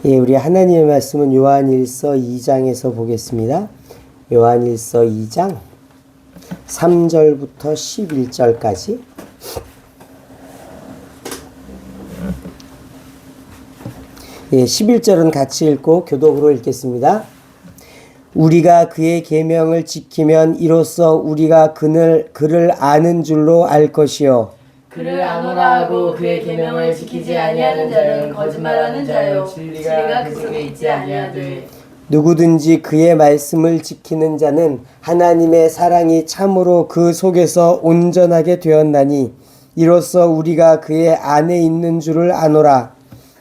예, 우리 하나님의 말씀은 요한일서 2장에서 보겠습니다. 요한일서 2장 3절부터 11절까지. 예, 11절은 같이 읽고 교독으로 읽겠습니다. 우리가 그의 계명을 지키면 이로써 우리가 그를 아는 줄로 알 것이요. 그를 아노라 하고 그의 계명을 지키지 아니하는 자는 거짓말하는 자요 진리가 그 속에 있지 아니하되 누구든지 그의 말씀을 지키는 자는 하나님의 사랑이 참으로 그 속에서 온전하게 되었나니 이로써 우리가 그의 안에 있는 줄을 아노라.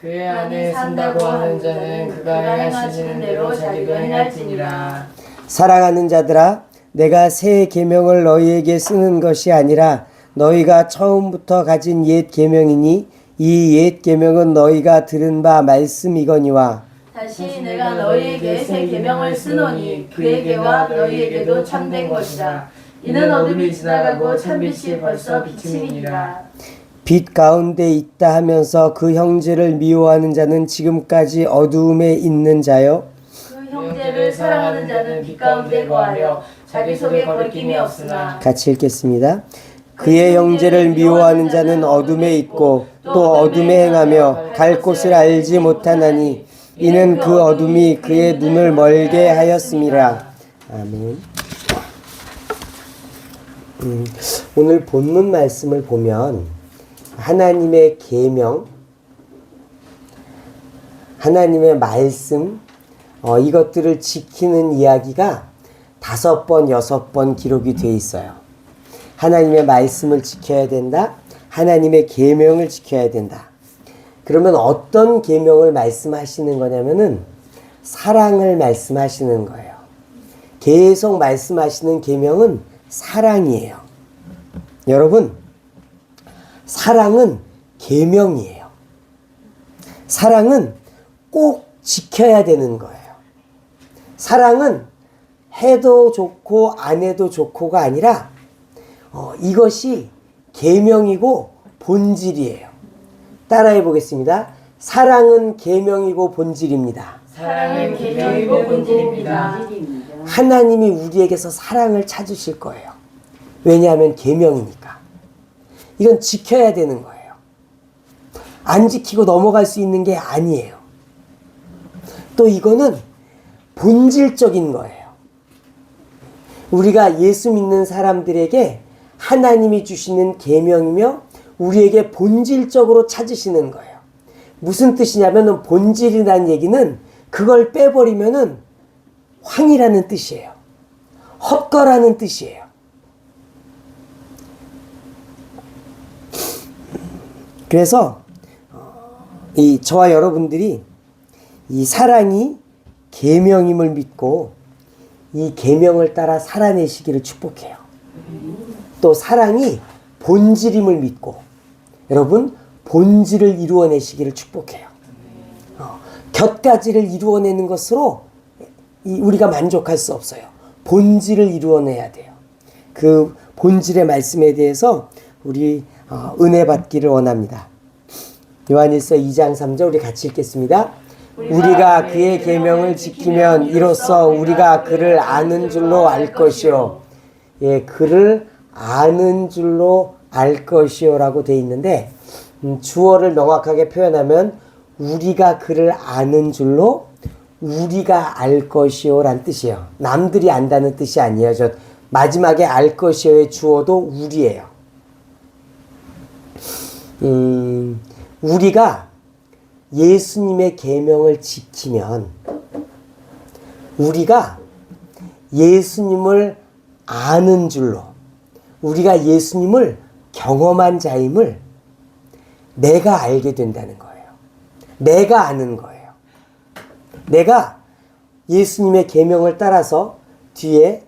그의 안에 산다고 하는 자는 그가 행하시는 대로 자기도 행할지니라. 사랑하는 자들아, 내가 새 계명을 너희에게 쓰는 것이 아니라 너희가 처음부터 가진 옛 계명이니 이 옛 계명은 너희가 들은 바 말씀이거니와. 다시 내가 너희에게 새 계명을 쓰노니 그에게와 너희에게도 참된 것이다. 이는 어둠이 지나가고 참빛이 벌써 비침이니라. 빛 가운데 있다 하면서 그 형제를 미워하는 자는 지금까지 어두움에 있는 자요. 그 형제를 사랑하는 자는 빛 가운데 거하여 자기 속에 거리낌이 없으나. 같이 읽겠습니다. 그의 형제를 미워하는 자는 어둠에 있고 또 어둠에 행하며 갈 곳을 알지 못하나니 이는 그 어둠이 그의 눈을 멀게 하였음이라. 아멘. 오늘 본문 말씀을 보면 하나님의 계명, 하나님의 말씀, 이것들을 지키는 이야기가 5번, 6번 기록이 되어 있어요. 하나님의 말씀을 지켜야 된다. 하나님의 계명을 지켜야 된다. 그러면 어떤 계명을 말씀하시는 거냐면은 사랑을 말씀하시는 거예요. 계속 말씀하시는 계명은 사랑이에요. 여러분, 사랑은 계명이에요. 사랑은 꼭 지켜야 되는 거예요. 사랑은 해도 좋고 안 해도 좋고가 아니라 이것이 계명이고 본질이에요. 따라해 보겠습니다. 사랑은 계명이고 본질입니다. 사랑은 계명이고 본질입니다. 하나님이 우리에게서 사랑을 찾으실 거예요. 왜냐하면 계명이니까. 이건 지켜야 되는 거예요. 안 지키고 넘어갈 수 있는 게 아니에요. 또 이거는 본질적인 거예요. 우리가 예수 믿는 사람들에게 하나님이 주시는 계명이며 우리에게 본질적으로 찾으시는 거예요. 무슨 뜻이냐면 본질이라는 얘기는 그걸 빼버리면은 황이라는 뜻이에요. 헛거라는 뜻이에요. 그래서 저와 여러분들이 이 사랑이 계명임을 믿고 이 계명을 따라 살아내시기를 축복해요. 또 사랑이 본질임을 믿고 여러분 본질을 이루어내시기를 축복해요. 곁가지를 이루어내는 것으로 우리가 만족할 수 없어요. 본질을 이루어내야 돼요. 그 본질의 말씀에 대해서 우리 은혜 받기를 원합니다. 요한일서 2장 3절 우리 같이 읽겠습니다. 우리가 그의 계명을 지키면 이로써 우리가 그를 아는 줄로 알 것이요. 예, 그를 아는 줄로 알 것이요 라고 되어 있는데 주어를 명확하게 표현하면 우리가 그를 아는 줄로 우리가 알 것이요 란 뜻이에요. 남들이 안다는 뜻이 아니에요. 저 마지막에 알 것이요의 주어도 우리예요. 우리가 예수님의 계명을 지키면 우리가 예수님을 아는 줄로 우리가 예수님을 경험한 자임을 내가 알게 된다는 거예요. 내가 아는 거예요. 내가 예수님의 계명을 따라서 뒤에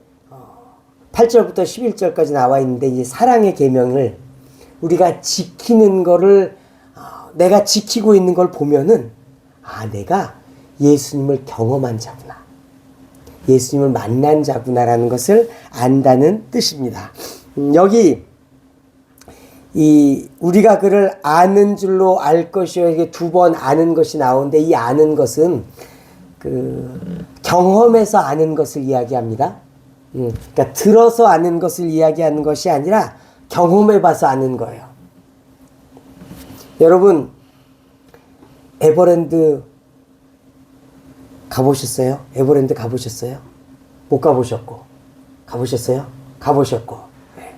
8절부터 11절까지 나와 있는데 이 사랑의 계명을 우리가 지키는 거를 내가 지키고 있는 걸 보면은 내가 예수님을 경험한 자구나. 예수님을 만난 자구나라는 것을 안다는 뜻입니다. 여기 우리가 그를 아는 줄로 알 것이요. 이게 2번 아는 것이 나오는데 이 아는 것은 경험에서 아는 것을 이야기합니다. 그러니까 들어서 아는 것을 이야기하는 것이 아니라 경험해 봐서 아는 거예요. 여러분, 에버랜드 가보셨어요? 에버랜드 가보셨어요? 못 가보셨고. 가보셨어요? 가보셨고. 네.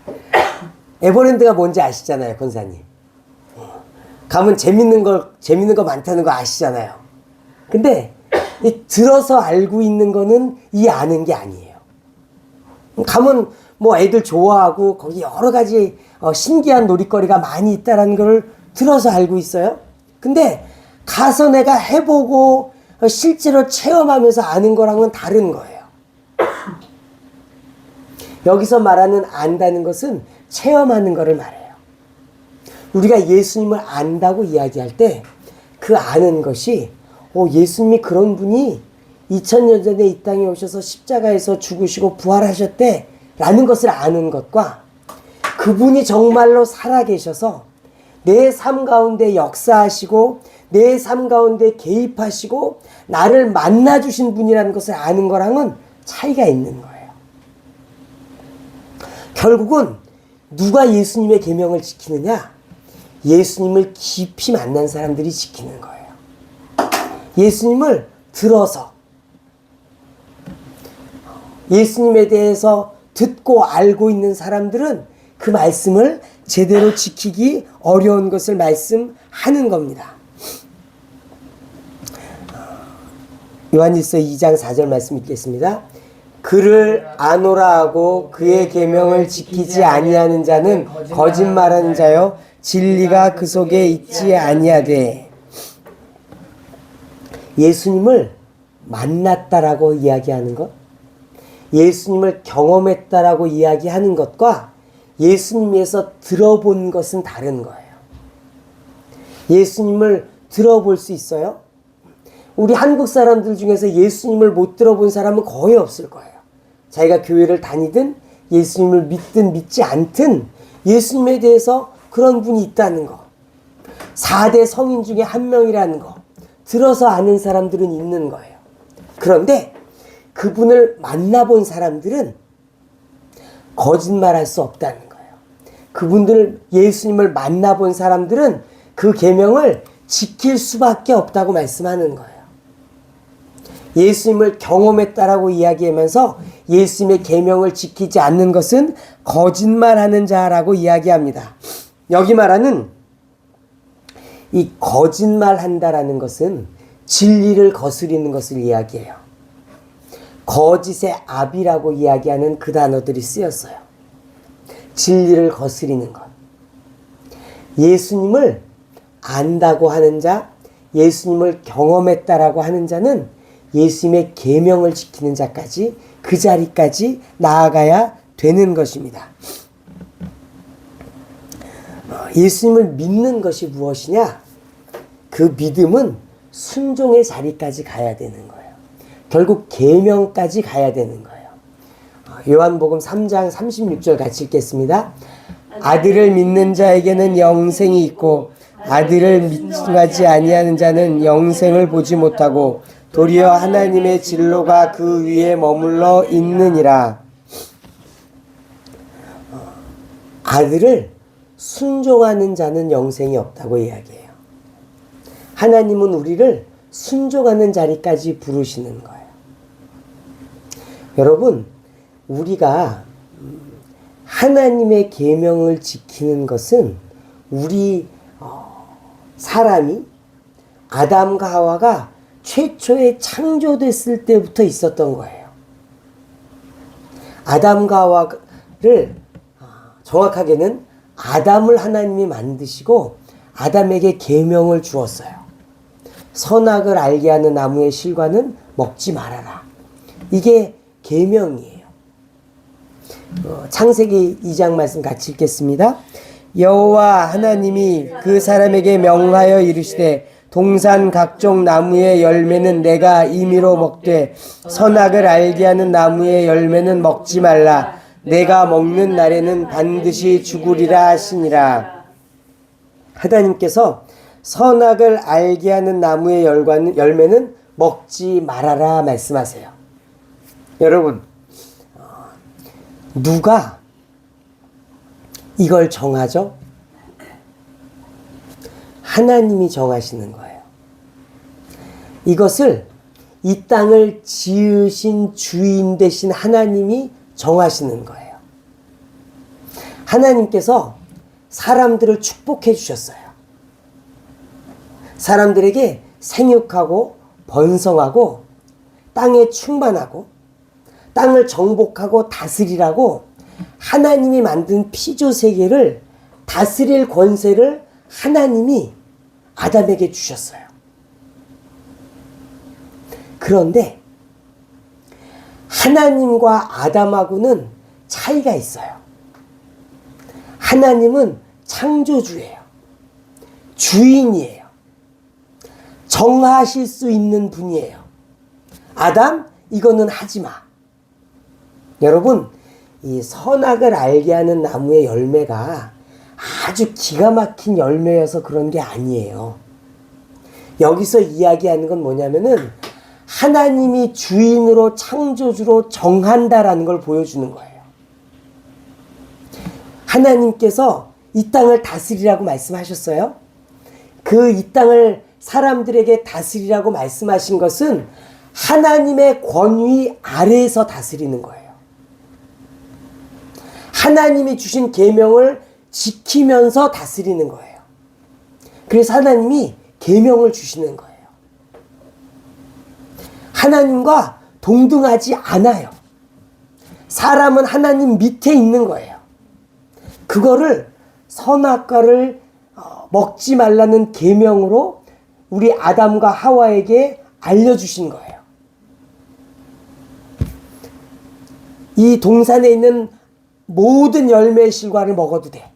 에버랜드가 뭔지 아시잖아요, 권사님. 가면 재밌는 거 많다는 거 아시잖아요. 근데 들어서 알고 있는 거는 이 아는 게 아니에요. 가면 뭐 애들 좋아하고 거기 여러 가지 신기한 놀이거리가 많이 있다라는 걸 들어서 알고 있어요. 근데 가서 내가 해보고 실제로 체험하면서 아는 거랑은 다른 거예요. 여기서 말하는 안다는 것은 체험하는 거를 말해요. 우리가 예수님을 안다고 이야기할 때 그 아는 것이 예수님이 그런 분이 2000년 전에 이 땅에 오셔서 십자가에서 죽으시고 부활하셨대 라는 것을 아는 것과 그분이 정말로 살아계셔서 내 삶 가운데 역사하시고 내 삶 가운데 개입하시고 나를 만나주신 분이라는 것을 아는 거랑은 차이가 있는 거예요. 결국은 누가 예수님의 계명을 지키느냐? 예수님을 깊이 만난 사람들이 지키는 거예요. 예수님을 들어서 예수님에 대해서 듣고 알고 있는 사람들은 그 말씀을 제대로 지키기 어려운 것을 말씀하는 겁니다. 요한일서 2장 4절 말씀 읽겠습니다. 그를 아노라 하고 그의 계명을 지키지 아니하는 자는 거짓말하는 자요 진리가 그 속에 있지 아니하되. 예수님을 만났다라고 이야기하는 것, 예수님을 경험했다라고 이야기하는 것과 예수님에서 들어본 것은 다른 거예요. 예수님을 들어볼 수 있어요? 우리 한국 사람들 중에서 예수님을 못 들어본 사람은 거의 없을 거예요. 자기가 교회를 다니든 예수님을 믿든 믿지 않든 예수님에 대해서 그런 분이 있다는 거, 4대 성인 중에 한 명이라는 거 들어서 아는 사람들은 있는 거예요. 그런데 그분을 만나본 사람들은 거짓말할 수 없다는 거예요. 그분들 예수님을 만나본 사람들은 그 계명을 지킬 수밖에 없다고 말씀하는 거예요. 예수님을 경험했다라고 이야기하면서 예수님의 계명을 지키지 않는 것은 거짓말하는 자라고 이야기합니다. 여기 말하는 이 거짓말한다라는 것은 진리를 거스리는 것을 이야기해요. 거짓의 압이라고 이야기하는 그 단어들이 쓰였어요. 진리를 거스리는 것. 예수님을 안다고 하는 자, 예수님을 경험했다라고 하는 자는 예수님의 계명을 지키는 자까지 그 자리까지 나아가야 되는 것입니다. 예수님을 믿는 것이 무엇이냐? 그 믿음은 순종의 자리까지 가야 되는 거예요. 결국 계명까지 가야 되는 거예요. 요한복음 3장 36절 같이 읽겠습니다. 아들을 믿는 자에게는 영생이 있고 아들을 믿지 아니하는 자는 영생을 보지 못하고 도리어 하나님의 진로가 그 위에 머물러 있느니라. 아들을 순종하는 자는 영생이 없다고 이야기해요. 하나님은 우리를 순종하는 자리까지 부르시는 거예요. 여러분, 우리가 하나님의 계명을 지키는 것은 우리 사람이 아담과 하와가 최초에 창조됐을 때부터 있었던 거예요. 아담과 하와를 정확하게는 아담을 하나님이 만드시고 아담에게 계명을 주었어요. 선악을 알게 하는 나무의 실과는 먹지 말아라. 이게 계명이에요. 창세기 2장 말씀 같이 읽겠습니다. 여호와 하나님이 그 사람에게 명하여 이르시되 동산 각종 나무의 열매는 내가 임의로 먹되 선악을 알게 하는 나무의 열매는 먹지 말라. 내가 먹는 날에는 반드시 죽으리라 하시니라. 하나님께서 선악을 알게 하는 나무의 열매는 먹지 말아라 말씀하세요. 여러분, 누가 이걸 정하죠? 하나님이 정하시는 거예요. 이것을 이 땅을 지으신 주인 되신 하나님이 정하시는 거예요. 하나님께서 사람들을 축복해 주셨어요. 사람들에게 생육하고 번성하고 땅에 충만하고 땅을 정복하고 다스리라고 하나님이 만든 피조 세계를 다스릴 권세를 하나님이 아담에게 주셨어요. 그런데 하나님과 아담하고는 차이가 있어요. 하나님은 창조주예요. 주인이에요. 정하실 수 있는 분이에요. 아담, 이거는 하지 마. 여러분, 이 선악을 알게 하는 나무의 열매가 아주 기가 막힌 열매여서 그런 게 아니에요. 여기서 이야기하는 건 뭐냐면은 하나님이 주인으로 창조주로 정한다라는 걸 보여주는 거예요. 하나님께서 이 땅을 다스리라고 말씀하셨어요. 그 이 땅을 사람들에게 다스리라고 말씀하신 것은 하나님의 권위 아래에서 다스리는 거예요. 하나님이 주신 계명을 지키면서 다스리는 거예요. 그래서 하나님이 계명을 주시는 거예요. 하나님과 동등하지 않아요. 사람은 하나님 밑에 있는 거예요. 그거를 선악과를 먹지 말라는 계명으로 우리 아담과 하와에게 알려주신 거예요. 이 동산에 있는 모든 열매의 실과를 먹어도 돼.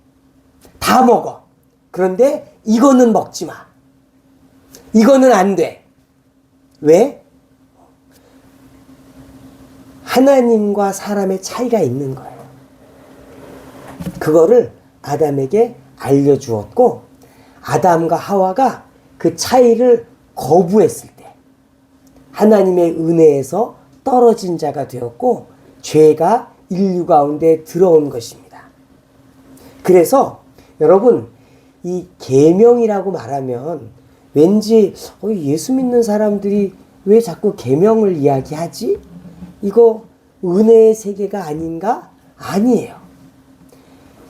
다 먹어. 그런데 이거는 먹지 마. 이거는 안 돼. 왜? 하나님과 사람의 차이가 있는 거예요. 그거를 아담에게 알려주었고, 아담과 하와가 그 차이를 거부했을 때 하나님의 은혜에서 떨어진 자가 되었고 죄가 인류 가운데 들어온 것입니다. 그래서 여러분, 이 계명이라고 말하면 왠지 예수 믿는 사람들이 왜 자꾸 계명을 이야기하지? 이거 은혜의 세계가 아닌가? 아니에요.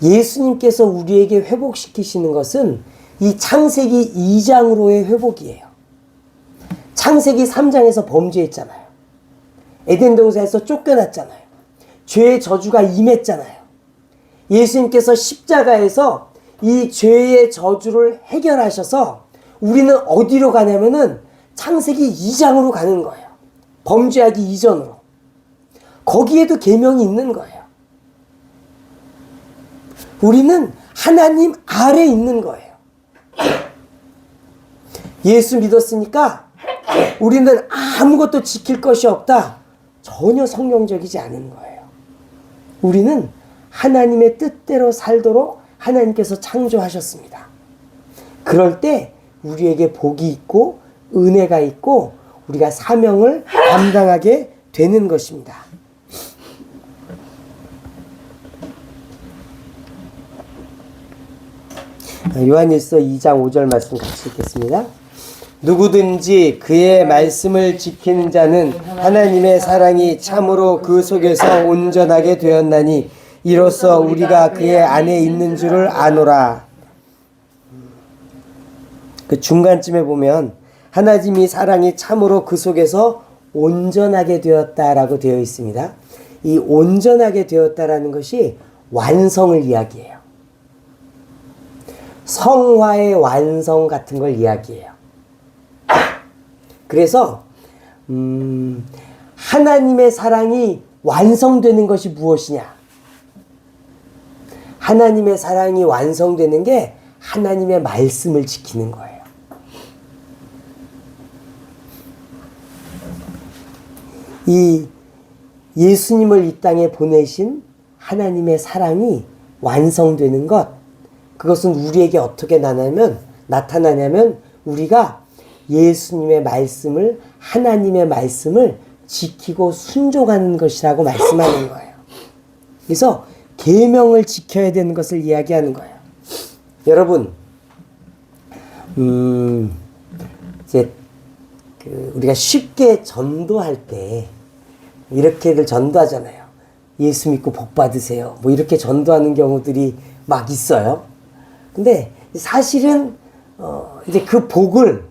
예수님께서 우리에게 회복시키시는 것은 이 창세기 2장으로의 회복이에요. 창세기 3장에서 범죄했잖아요. 에덴 동산에서 쫓겨났잖아요. 죄의 저주가 임했잖아요. 예수님께서 십자가에서 이 죄의 저주를 해결하셔서 우리는 어디로 가냐면은 창세기 2장으로 가는 거예요. 범죄하기 이전으로. 거기에도 계명이 있는 거예요. 우리는 하나님 아래 있는 거예요. 예수 믿었으니까 우리는 아무것도 지킬 것이 없다. 전혀 성경적이지 않은 거예요. 우리는 하나님의 뜻대로 살도록 하나님께서 창조하셨습니다. 그럴 때 우리에게 복이 있고 은혜가 있고 우리가 사명을 감당하게 되는 것입니다. 요한일서 2장 5절 말씀 같이 읽겠습니다. 누구든지 그의 말씀을 지키는 자는 하나님의 사랑이 참으로 그 속에서 온전하게 되었나니 이로써 우리가 그의 안에 있는 줄을 아노라. 그 중간쯤에 보면 하나님이 사랑이 참으로 그 속에서 온전하게 되었다라고 되어 있습니다. 이 온전하게 되었다라는 것이 완성을 이야기해요. 성화의 완성 같은 걸 이야기해요. 그래서 하나님의 사랑이 완성되는 것이 무엇이냐? 하나님의 사랑이 완성되는 게 하나님의 말씀을 지키는 거예요. 이 예수님을 이 땅에 보내신 하나님의 사랑이 완성되는 것, 그것은 우리에게 어떻게 나타나냐면 우리가 예수님의 말씀을, 하나님의 말씀을 지키고 순종하는 것이라고 말씀하는 거예요. 그래서 계명을 지켜야 되는 것을 이야기하는 거예요. 여러분, 이제 우리가 쉽게 전도할 때 이렇게들 전도하잖아요. 예수 믿고 복 받으세요. 뭐 이렇게 전도하는 경우들이 막 있어요. 근데 사실은 이제 그 복을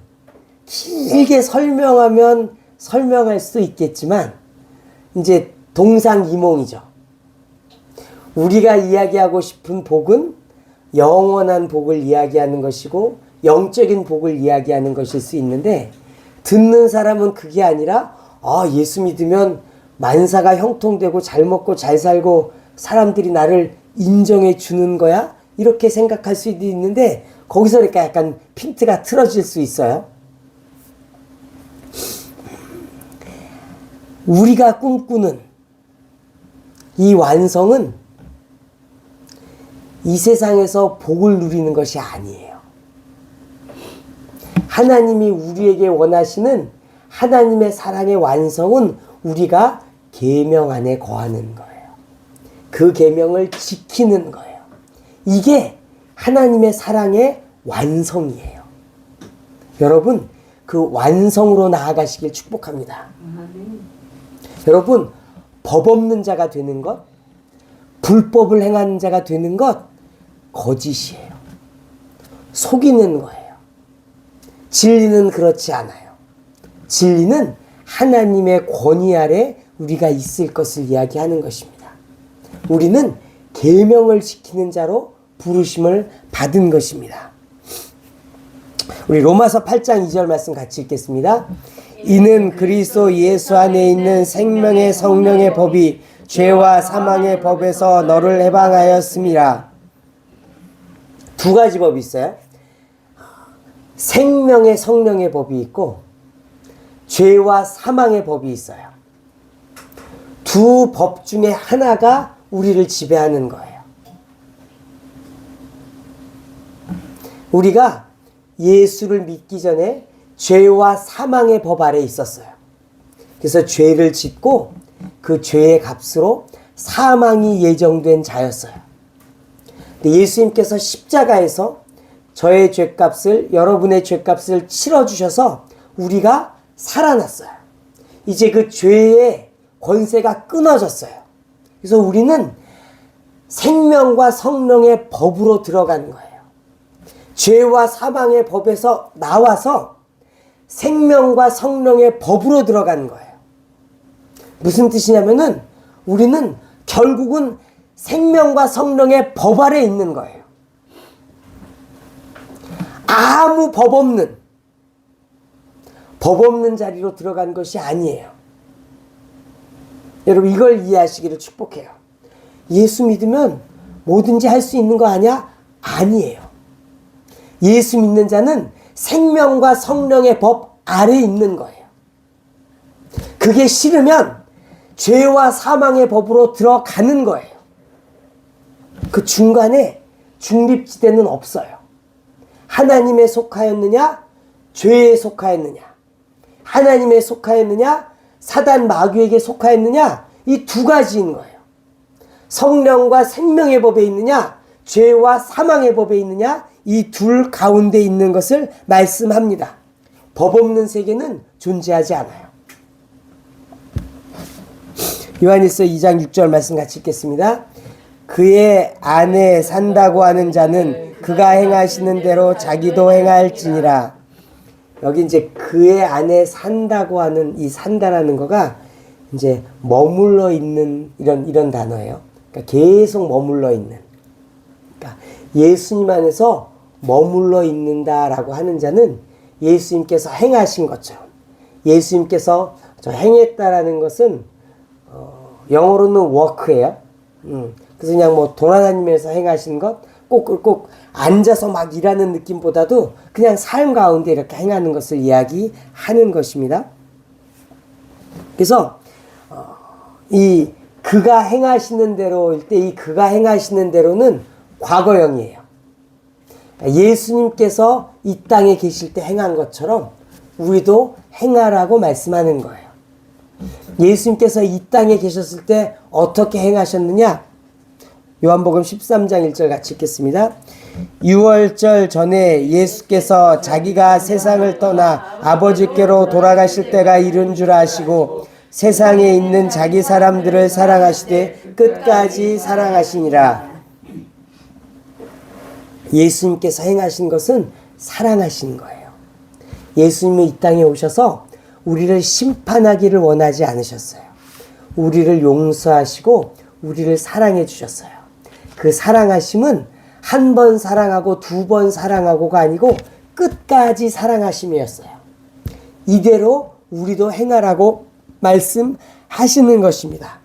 길게 설명하면 설명할 수 있겠지만 이제 동상이몽이죠. 우리가 이야기하고 싶은 복은 영원한 복을 이야기하는 것이고 영적인 복을 이야기하는 것일 수 있는데, 듣는 사람은 그게 아니라 예수 믿으면 만사가 형통되고 잘 먹고 잘 살고 사람들이 나를 인정해 주는 거야? 이렇게 생각할 수도 있는데, 거기서 그러니까 약간 핀트가 틀어질 수 있어요. 우리가 꿈꾸는 이 완성은 이 세상에서 복을 누리는 것이 아니에요. 하나님이 우리에게 원하시는 하나님의 사랑의 완성은 우리가 계명 안에 거하는 거예요. 그 계명을 지키는 거예요. 이게 하나님의 사랑의 완성이에요. 여러분, 그 완성으로 나아가시길 축복합니다. 여러분, 법 없는 자가 되는 것, 불법을 행하는 자가 되는 것, 거짓이에요. 속이는 거예요. 진리는 그렇지 않아요. 진리는 하나님의 권위 아래 우리가 있을 것을 이야기하는 것입니다. 우리는 계명을 지키는 자로 부르심을 받은 것입니다. 우리 로마서 8장 2절 말씀 같이 읽겠습니다. 이는 그리스도 예수 안에 있는 생명의 성령의 법이 죄와 사망의 법에서 너를 해방하였음이라. 두 가지 법이 있어요. 생명의 성령의 법이 있고 죄와 사망의 법이 있어요. 두 법 중에 하나가 우리를 지배하는 거예요. 우리가 예수를 믿기 전에 죄와 사망의 법 아래 있었어요. 그래서 죄를 짓고 그 죄의 값으로 사망이 예정된 자였어요. 근데 예수님께서 십자가에서 저의 죄값을, 여러분의 죄값을 치러주셔서 우리가 살아났어요. 이제 그 죄의 권세가 끊어졌어요. 그래서 우리는 생명과 성령의 법으로 들어가는 거예요. 죄와 사망의 법에서 나와서 생명과 성령의 법으로 들어가는 거예요. 무슨 뜻이냐면은 우리는 결국은 생명과 성령의 법 아래 있는 거예요. 아무 법 없는 자리로 들어간 것이 아니에요. 여러분, 이걸 이해하시기를 축복해요. 예수 믿으면 뭐든지 할 수 있는 거 아니야? 아니에요. 예수 믿는 자는 생명과 성령의 법 아래 있는 거예요. 그게 싫으면 죄와 사망의 법으로 들어가는 거예요. 그 중간에 중립지대는 없어요. 하나님에 속하였느냐, 죄에 속하였느냐, 하나님에 속하였느냐, 사단 마귀에게 속하였느냐, 이 두 가지인 거예요. 성령과 생명의 법에 있느냐, 죄와 사망의 법에 있느냐, 이 둘 가운데 있는 것을 말씀합니다. 법 없는 세계는 존재하지 않아요. 요한일서 2장 6절 말씀 같이 읽겠습니다. 그의 안에 산다고 하는 자는 그가 행하시는 대로 자기도 행할지니라. 여기 이제 그의 안에 산다고 하는 이 산다라는 거가 이제 머물러 있는 이런 단어예요. 그러니까 계속 머물러 있는. 그러니까 예수님 안에서 머물러 있는다라고 하는 자는 예수님께서 행하신 것처럼, 예수님께서 저 행했다라는 것은 영어로는 work예요. 그래서 그냥 뭐 돌아다니면서 행하신 것, 꼭 앉아서 막 일하는 느낌보다도 그냥 삶 가운데 이렇게 행하는 것을 이야기하는 것입니다. 그래서 이 그가 행하시는 대로일 때 이 그가 행하시는 대로는 과거형이에요. 예수님께서 이 땅에 계실 때 행한 것처럼 우리도 행하라고 말씀하는 거예요. 예수님께서 이 땅에 계셨을 때 어떻게 행하셨느냐? 요한복음 13장 1절 같이 읽겠습니다. 유월절 전에 예수께서 자기가 세상을 떠나 아버지께로 돌아가실 때가 이른 줄 아시고 세상에 있는 자기 사람들을 사랑하시되 끝까지 사랑하시니라. 예수님께서 행하신 것은 사랑하시는 거예요. 예수님은 이 땅에 오셔서 우리를 심판하기를 원하지 않으셨어요. 우리를 용서하시고 우리를 사랑해 주셨어요. 그 사랑하심은 한 번 사랑하고 두 번 사랑하고가 아니고 끝까지 사랑하심이었어요. 이대로 우리도 행하라고 말씀하시는 것입니다.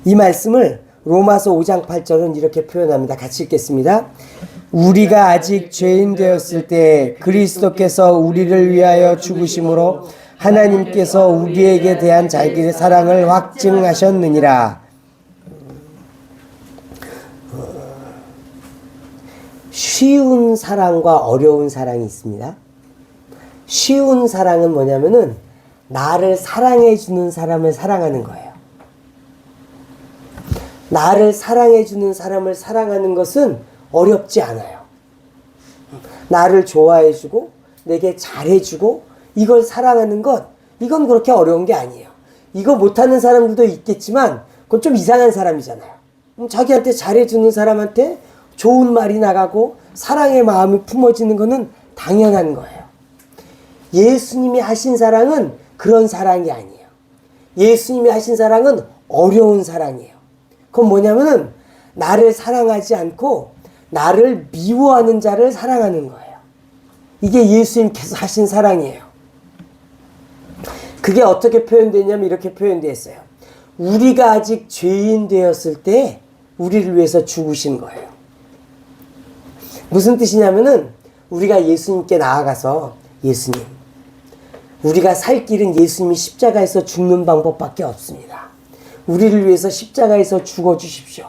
이 말씀을 로마서 5장 8절은 이렇게 표현합니다. 같이 읽겠습니다. 우리가 아직 죄인 되었을 때 그리스도께서 우리를 위하여 죽으심으로 하나님께서 우리에게 대한 자기의 사랑을 확증하셨느니라. 쉬운 사랑과 어려운 사랑이 있습니다. 쉬운 사랑은 뭐냐면은 나를 사랑해 주는 사람을 사랑하는 거예요. 나를 사랑해 주는 사람을 사랑하는 것은 어렵지 않아요. 나를 좋아해 주고 내게 잘해 주고 이걸 사랑하는 것, 이건 그렇게 어려운 게 아니에요. 이거 못하는 사람들도 있겠지만 그건 좀 이상한 사람이잖아요. 자기한테 잘해 주는 사람한테 좋은 말이 나가고 사랑의 마음이 품어지는 것은 당연한 거예요. 예수님이 하신 사랑은 그런 사랑이 아니에요. 예수님이 하신 사랑은 어려운 사랑이에요. 그건 뭐냐면은 나를 사랑하지 않고 나를 미워하는 자를 사랑하는 거예요. 이게 예수님께서 하신 사랑이에요. 그게 어떻게 표현되냐면 이렇게 표현되어 있어요. 우리가 아직 죄인 되었을 때 우리를 위해서 죽으신 거예요. 무슨 뜻이냐면은 우리가 예수님께 나아가서 예수님, 우리가 살 길은 예수님이 십자가에서 죽는 방법밖에 없습니다. 우리를 위해서 십자가에서 죽어주십시오.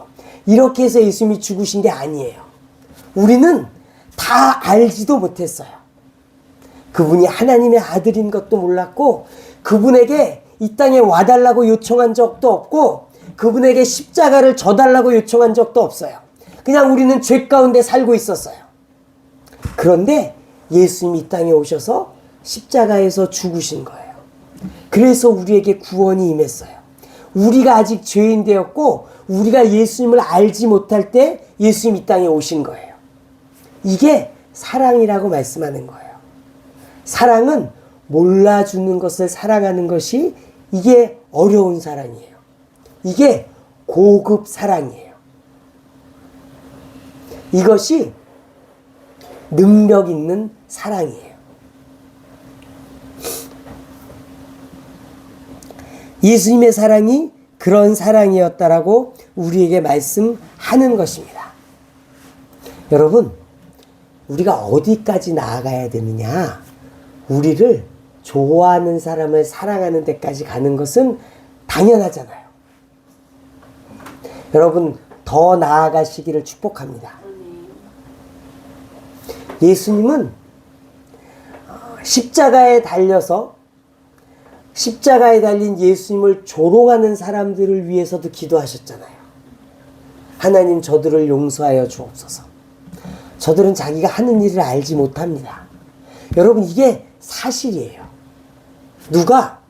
이렇게 해서 예수님이 죽으신 게 아니에요. 우리는 다 알지도 못했어요. 그분이 하나님의 아들인 것도 몰랐고 그분에게 이 땅에 와달라고 요청한 적도 없고 그분에게 십자가를 져달라고 요청한 적도 없어요. 그냥 우리는 죄 가운데 살고 있었어요. 그런데 예수님이 이 땅에 오셔서 십자가에서 죽으신 거예요. 그래서 우리에게 구원이 임했어요. 우리가 아직 죄인 되었고 우리가 예수님을 알지 못할 때 예수님이 이 땅에 오신 거예요. 이게 사랑이라고 말씀하는 거예요. 사랑은 몰라주는 것을 사랑하는 것이 이게 어려운 사랑이에요. 이게 고급 사랑이에요. 이것이 능력 있는 사랑이에요. 예수님의 사랑이 그런 사랑이었다라고 우리에게 말씀하는 것입니다. 여러분, 우리가 어디까지 나아가야 되느냐? 우리를 좋아하는 사람을 사랑하는 데까지 가는 것은 당연하잖아요. 여러분, 더 나아가시기를 축복합니다. 예수님은 십자가에 달려서 십자가에 달린 예수님을 조롱하는 사람들을 위해서도 기도하셨잖아요. 하나님, 저들을 용서하여 주옵소서. 저들은 자기가 하는 일을 알지 못합니다. 여러분, 이게 사실이에요. 누가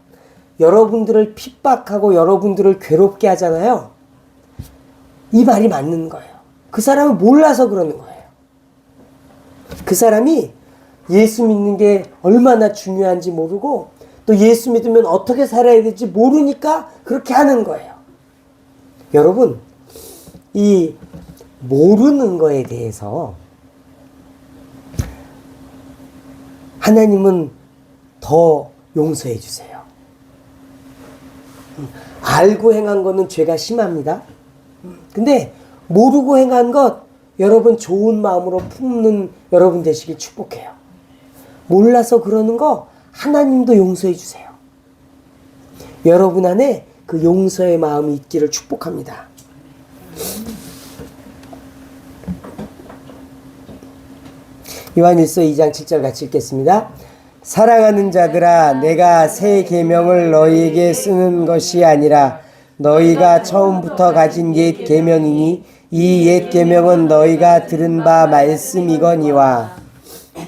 여러분들을 핍박하고 여러분들을 괴롭게 하잖아요. 이 말이 맞는 거예요. 그 사람은 몰라서 그러는 거예요. 그 사람이 예수 믿는 게 얼마나 중요한지 모르고 또 예수 믿으면 어떻게 살아야 될지 모르니까 그렇게 하는 거예요. 여러분, 이 모르는 거에 대해서 하나님은 더 용서해 주세요. 알고 행한 거는 죄가 심합니다. 근데 모르고 행한 것 여러분 좋은 마음으로 품는 여러분 되시길 축복해요. 몰라서 그러는 거 하나님도 용서해 주세요. 여러분 안에 그 용서의 마음이 있기를 축복합니다. 요한일서 2장 7절 같이 읽겠습니다. 사랑하는 자들아, 내가 새 계명을 너희에게 쓰는 것이 아니라 너희가 처음부터 가진 옛 계명이니 이 옛 계명은 너희가 들은 바 말씀이거니와.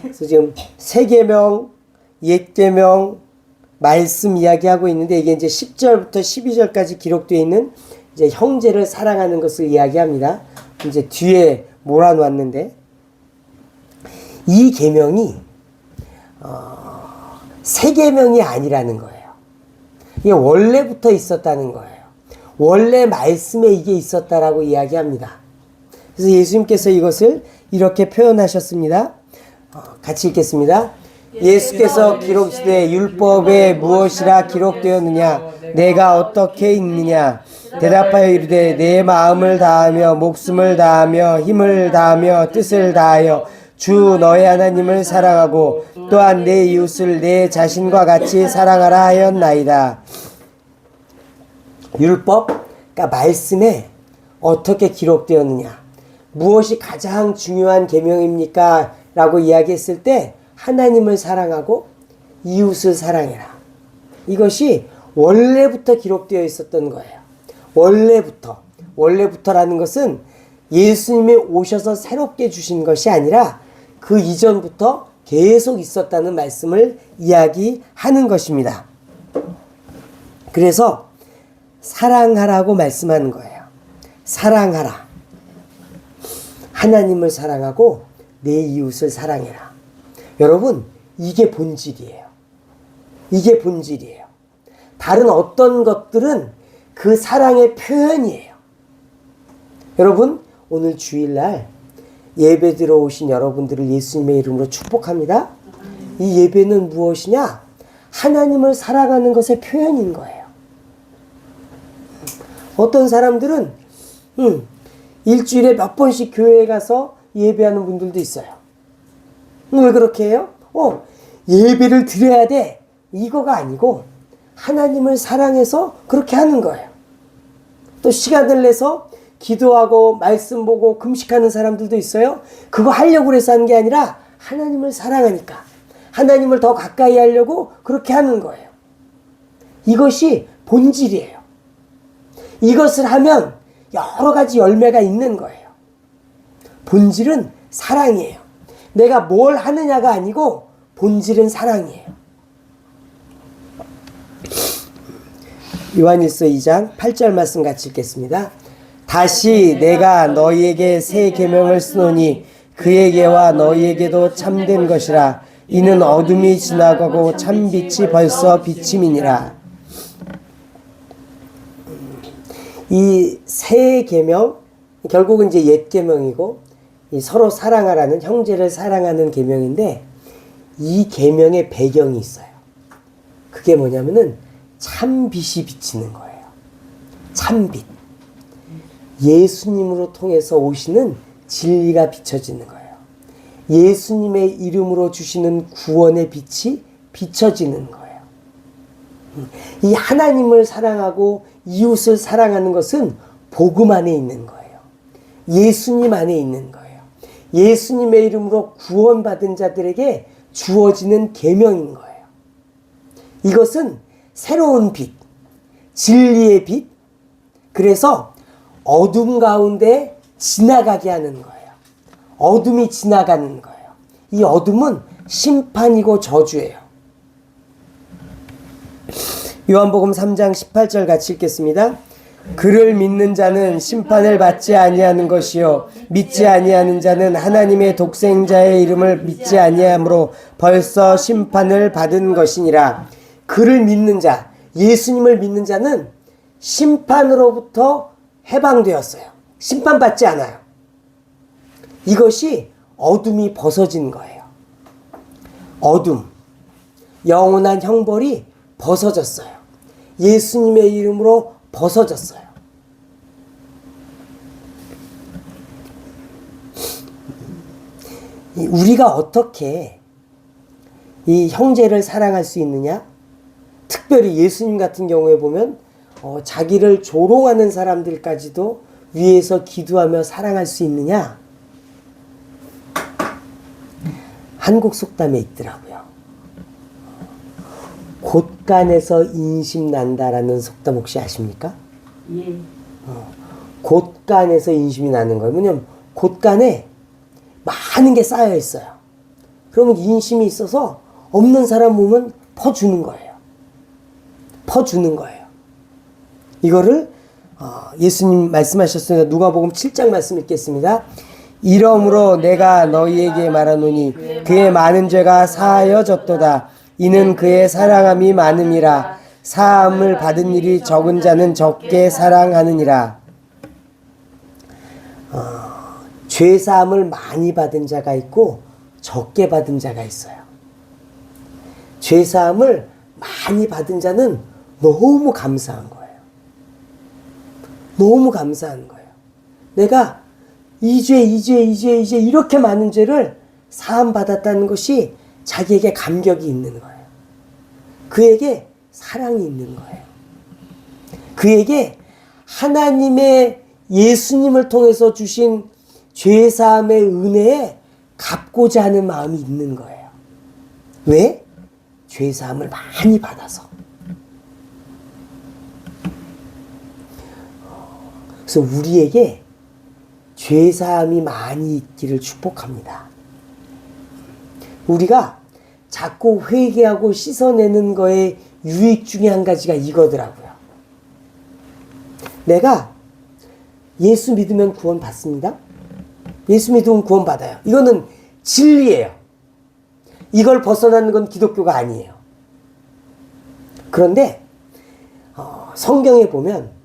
그래서 지금 새 계명, 옛 계명, 말씀 이야기하고 있는데, 이게 이제 10절부터 12절까지 기록되어 있는 이제 형제를 사랑하는 것을 이야기합니다. 이제 뒤에 몰아놨는데, 이 계명이 새 계명이 아니라는 거예요. 이게 원래부터 있었다는 거예요. 원래 말씀에 이게 있었다라고 이야기합니다. 그래서 예수님께서 이것을 이렇게 표현하셨습니다. 같이 읽겠습니다. 예수께서 기록시되 율법에 무엇이라 기록되었느냐? 내가 어떻게 읽느냐? 대답하여 이르되 내 마음을 다하며 목숨을 다하며 힘을 다하며 뜻을 다하여 주 너의 하나님을 사랑하고 또한 내 이웃을 내 자신과 같이 사랑하라 하였나이다. 율법, 그러니까 말씀에 어떻게 기록되었느냐? 무엇이 가장 중요한 계명입니까? 라고 이야기했을 때 하나님을 사랑하고 이웃을 사랑해라. 이것이 원래부터 기록되어 있었던 거예요. 원래부터라는 것은 예수님이 오셔서 새롭게 주신 것이 아니라 그 이전부터 계속 있었다는 말씀을 이야기하는 것입니다. 그래서 사랑하라고 말씀하는 거예요. 사랑하라. 하나님을 사랑하고 내 이웃을 사랑해라. 여러분, 이게 본질이에요. 이게 본질이에요. 다른 어떤 것들은 그 사랑의 표현이에요. 여러분, 오늘 주일날 예배 들어오신 여러분들을 예수님의 이름으로 축복합니다. 이 예배는 무엇이냐? 하나님을 사랑하는 것의 표현인 거예요. 어떤 사람들은 일주일에 몇 번씩 교회에 가서 예배하는 분들도 있어요. 왜 그렇게 해요? 예배를 드려야 돼. 이거가 아니고 하나님을 사랑해서 그렇게 하는 거예요. 또 시간을 내서 기도하고 말씀 보고 금식하는 사람들도 있어요. 그거 하려고 해서 하는 게 아니라 하나님을 사랑하니까 하나님을 더 가까이 하려고 그렇게 하는 거예요. 이것이 본질이에요. 이것을 하면 여러 가지 열매가 있는 거예요. 본질은 사랑이에요. 내가 뭘 하느냐가 아니고 본질은 사랑이에요. 요한일서 2장 8절 말씀 같이 읽겠습니다. 다시 내가 너희에게 새 계명을 쓰노니 그에게와 너희에게도 참된 것이라. 이는 어둠이 지나가고 참빛이 벌써 비침이니라. 이 새 계명, 결국은 이제 옛 계명이고 이 서로 사랑하라는, 형제를 사랑하는 계명인데, 이 계명의 배경이 있어요. 그게 뭐냐면은 참빛이 비치는 거예요. 참빛. 예수님으로 통해서 오시는 진리가 비춰지는 거예요. 예수님의 이름으로 주시는 구원의 빛이 비춰지는 거예요. 이 하나님을 사랑하고 이웃을 사랑하는 것은 복음 안에 있는 거예요. 예수님 안에 있는 거예요. 예수님의 이름으로 구원받은 자들에게 주어지는 계명인 거예요. 이것은 새로운 빛, 진리의 빛, 그래서 어둠 가운데 지나가게 하는 거예요. 어둠이 지나가는 거예요. 이 어둠은 심판이고 저주예요. 요한복음 3장 18절 같이 읽겠습니다. 그를 믿는 자는 심판을 받지 아니하는 것이요 믿지 아니하는 자는 하나님의 독생자의 이름을 믿지 아니하므로 벌써 심판을 받은 것이니라. 그를 믿는 자, 예수님을 믿는 자는 심판으로부터 해방되었어요. 심판받지 않아요. 이것이 어둠이 벗어진 거예요. 어둠, 영원한 형벌이 벗어졌어요. 예수님의 이름으로 벗어졌어요. 우리가 어떻게 이 형제를 사랑할 수 있느냐? 특별히 예수님 같은 경우에 보면 자기를 조롱하는 사람들까지도 위에서 기도하며 사랑할 수 있느냐? 한국 속담에 있더라고요. 곳간에서 인심 난다라는 속담 혹시 아십니까? 예. 곳간에서 인심이 나는 거예요. 왜냐면 곳간에 많은 게 쌓여 있어요. 그러면 인심이 있어서 없는 사람 보면 퍼주는 거예요. 퍼주는 거예요. 이거를 예수님 말씀하셨으니까 누가복음 7장 말씀 읽겠습니다. 이러므로 내가 너희에게 말하노니 그의 많은 죄가 사하여졌도다. 이는 그의 사랑함이 많음이라. 사함을 받은 일이 적은 자는 적게 사랑하느니라. 죄사함을 많이 받은 자가 있고 적게 받은 자가 있어요. 죄사함을 많이 받은 자는 너무 감사한 거예요. 너무 감사한 거예요. 내가 이 죄 이렇게 많은 죄를 사함 받았다는 것이 자기에게 감격이 있는 거예요. 그에게 사랑이 있는 거예요. 그에게 하나님의 예수님을 통해서 주신 죄사함의 은혜에 갚고자 하는 마음이 있는 거예요. 왜? 죄사함을 많이 받아서. 그래서 우리에게 죄사함이 많이 있기를 축복합니다. 우리가 자꾸 회개하고 씻어내는 거에 유익 중에 한 가지가 이거더라고요. 내가 예수 믿으면 구원 받습니다. 예수 믿으면 구원 받아요. 이거는 진리예요. 이걸 벗어나는 건 기독교가 아니에요. 그런데 성경에 보면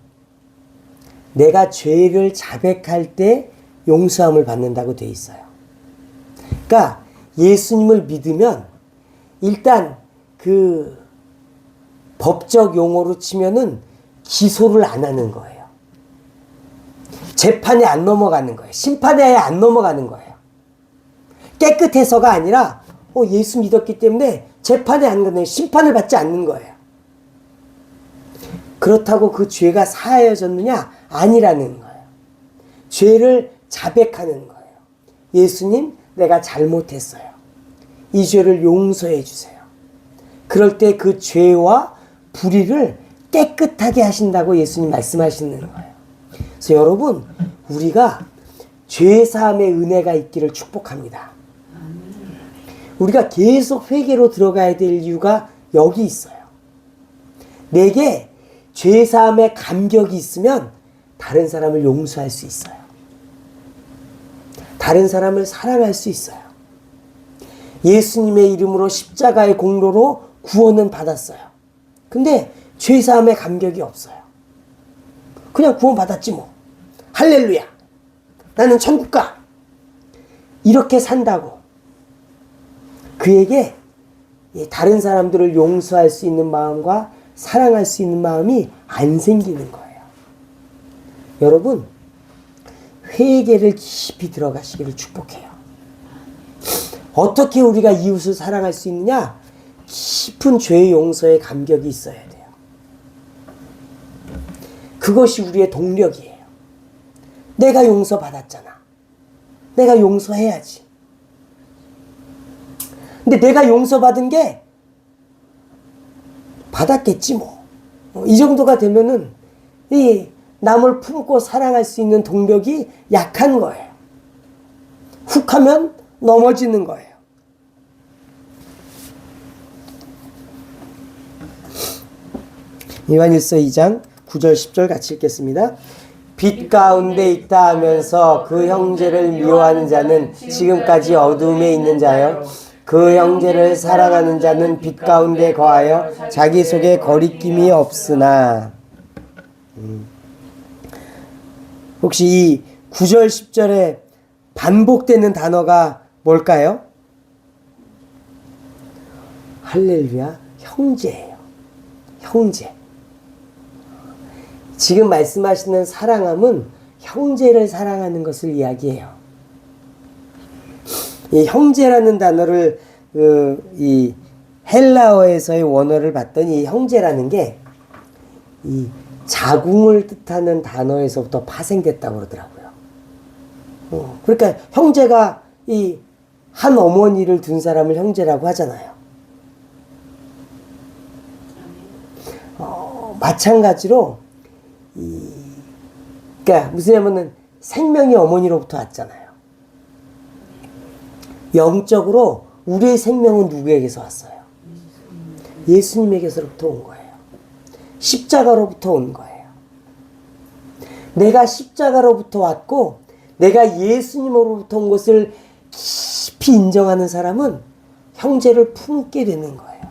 내가 죄를 자백할 때 용서함을 받는다고 되어 있어요. 그러니까 예수님을 믿으면 일단 그 법적 용어로 치면은 기소를 안 하는 거예요. 재판에 안 넘어가는 거예요. 심판에 안 넘어가는 거예요. 깨끗해서가 아니라 예수 믿었기 때문에 재판에 안 가는, 심판을 받지 않는 거예요. 그렇다고 그 죄가 사하여졌느냐? 아니라는 거예요. 죄를 자백하는 거예요. 예수님, 내가 잘못했어요. 이 죄를 용서해 주세요. 그럴 때 그 죄와 불의를 깨끗하게 하신다고 예수님 말씀하시는 거예요. 그래서 여러분, 우리가 죄사함의 은혜가 있기를 축복합니다. 우리가 계속 회개로 들어가야 될 이유가 여기 있어요. 내게 죄사함의 감격이 있으면 다른 사람을 용서할 수 있어요. 다른 사람을 사랑할 수 있어요. 예수님의 이름으로 십자가의 공로로 구원은 받았어요. 근데 죄사함의 감격이 없어요. 그냥 구원 받았지 뭐. 할렐루야. 나는 천국 가. 이렇게 산다고. 그에게 다른 사람들을 용서할 수 있는 마음과 사랑할 수 있는 마음이 안 생기는 거예요. 여러분, 회개를 깊이 들어가시기를 축복해요. 어떻게 우리가 이웃을 사랑할 수 있느냐? 깊은 죄 용서의 감격이 있어야 돼요. 그것이 우리의 동력이에요. 내가 용서받았잖아. 내가 용서해야지. 근데 내가 용서받은 게 받았겠지 뭐. 이 정도가 되면은 이 남을 품고 사랑할 수 있는 동력이 약한 거예요. 훅 하면 넘어지는 거예요. 요한일서 2장 9절 10절 같이 읽겠습니다. 빛 가운데 있다 하면서 그 형제를 미워하는 자는 지금까지 어둠에 있는 자요. 그 형제를 사랑하는 자는 빛 가운데 거하여 자기 속에 거리낌이 없으나. 혹시 이 9절 10절에 반복되는 단어가 뭘까요? 할렐루야, 형제예요. 형제. 지금 말씀하시는 사랑함은 형제를 사랑하는 것을 이야기해요. 이 형제라는 단어를 이 헬라어에서의 원어를 봤더니 이 형제라는 게 이 자궁을 뜻하는 단어에서부터 파생됐다고 그러더라고요. 그러니까 형제가 이 한 어머니를 둔 사람을 형제라고 하잖아요. 마찬가지로 그러니까 무슨 얘기냐면은 생명이 어머니로부터 왔잖아요. 영적으로 우리의 생명은 누구에게서 왔어요? 예수님에게서부터 온 거예요. 십자가로부터 온 거예요. 내가 십자가로부터 왔고 내가 예수님으로부터 온 것을 깊이 인정하는 사람은 형제를 품게 되는 거예요.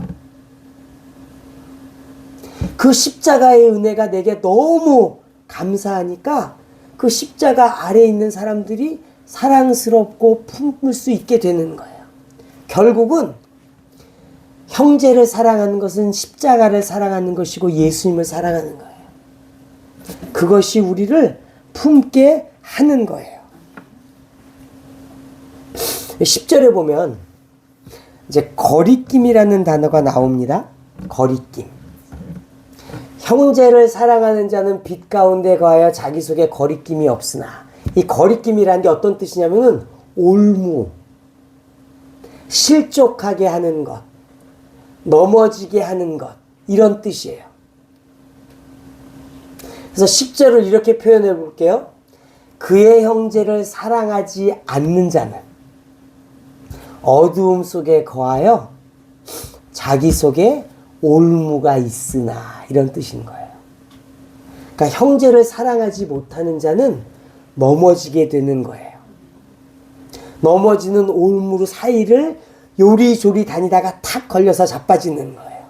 그 십자가의 은혜가 내게 너무 감사하니까 그 십자가 아래에 있는 사람들이 사랑스럽고 품을 수 있게 되는 거예요. 결국은 형제를 사랑하는 것은 십자가를 사랑하는 것이고 예수님을 사랑하는 거예요. 그것이 우리를 품게 하는 거예요. 10절에 보면 이제 거리낌이라는 단어가 나옵니다. 거리낌. 형제를 사랑하는 자는 빛 가운데 거하여 자기 속에 거리낌이 없으나, 이 거리낌이라는 게 어떤 뜻이냐면은 올무, 실족하게 하는 것, 넘어지게 하는 것, 이런 뜻이에요. 그래서 10절을 이렇게 표현해 볼게요. 그의 형제를 사랑하지 않는 자는 어두움 속에 거하여 자기 속에 올무가 있으나, 이런 뜻인 거예요. 그러니까 형제를 사랑하지 못하는 자는 넘어지게 되는 거예요. 넘어지는 올무 사이를 요리조리 다니다가 탁 걸려서 자빠지는 거예요.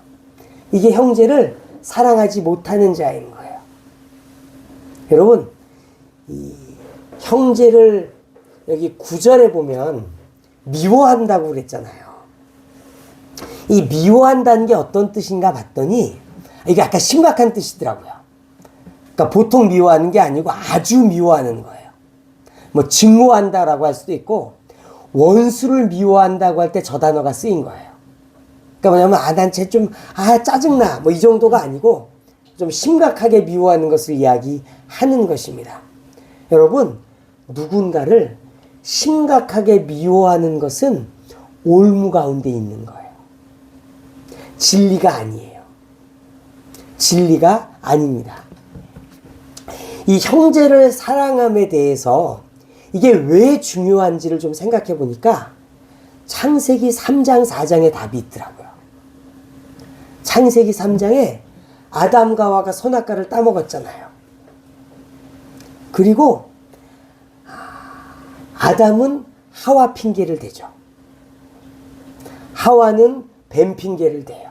이게 형제를 사랑하지 못하는 자인 거예요. 여러분, 이 형제를 여기 9절에 보면 미워한다고 그랬잖아요. 이 미워한다는 게 어떤 뜻인가 봤더니 이게 약간 심각한 뜻이더라고요. 그러니까 보통 미워하는 게 아니고 아주 미워하는 거예요. 뭐 증오한다라고 할 수도 있고, 원수를 미워한다고 할 때 저 단어가 쓰인 거예요. 그러니까 뭐냐면 난 쟤 좀 짜증나 뭐 이 정도가 아니고 좀 심각하게 미워하는 것을 이야기하는 것입니다. 여러분, 누군가를 심각하게 미워하는 것은 올무 가운데 있는 거예요. 진리가 아니에요. 진리가 아닙니다. 이 형제를 사랑함에 대해서 이게 왜 중요한지를 좀 생각해 보니까 창세기 3장 4장에 답이 있더라고요. 창세기 3장에 아담과 하와가 선악과를 따먹었잖아요. 그리고 아담은 하와 핑계를 대죠. 하와는 뱀 핑계를 대요.